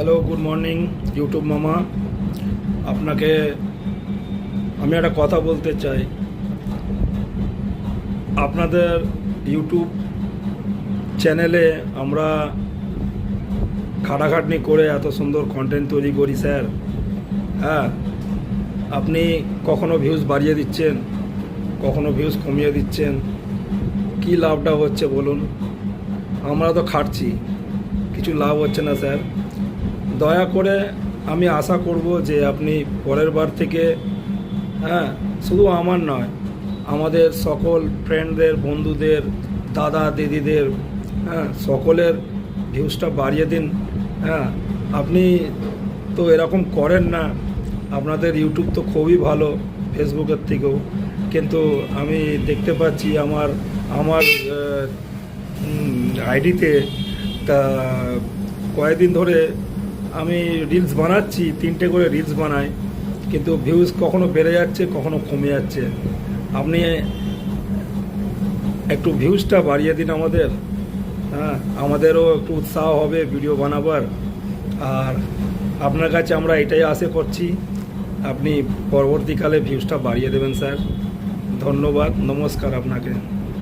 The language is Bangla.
হ্যালো, গুড মর্নিং ইউটিউব মামা। আপনাকে আমি একটা কথা বলতে চাই। আপনাদের ইউটিউব চ্যানেলে আমরা খাটাখাটনি করে এত সুন্দর কন্টেন্ট তৈরি করি স্যার। হ্যাঁ, আপনি কখনো ভিউজ বাড়িয়ে দিচ্ছেন, কখনো ভিউজ কমিয়ে দিচ্ছেন। কি লাভটা হচ্ছে বলুন? আমরা তো খাটছি, কিছু লাভ হচ্ছে না স্যার। দয়া করে আমি আশা করব যে আপনি পরের বার থেকে, হ্যাঁ, শুধু আমার নয়, আমাদের সকল ফ্রেন্ডদের, বন্ধুদের, দাদা দিদিদের, হ্যাঁ, সকলের ভিউজটা বাড়িয়ে দিন। হ্যাঁ, আপনি তো এরকম করেন না। আপনাদের ইউটিউব তো খুবই ভালো, ফেসবুকের থেকেও। কিন্তু আমি দেখতে পাচ্ছি আমার আমার আইডিতে তা কয়েকদিন ধরে আমি রিলস বানাচ্ছি, 3টে করে রিলস বানাই, কিন্তু ভিউজ কখনো বেড়ে যাচ্ছে, কখনো কমে যাচ্ছে। আপনি একটু ভিউজটা বাড়িয়ে দিন আমাদের। হ্যাঁ, আমাদেরও একটু উৎসাহ হবে ভিডিও বানাবার। আর আপনার কাছে আমরা এটাই আশা করছি, আপনি পরবর্তীকালে ভিউজটা বাড়িয়ে দেবেন স্যার। ধন্যবাদ, নমস্কার আপনাকে।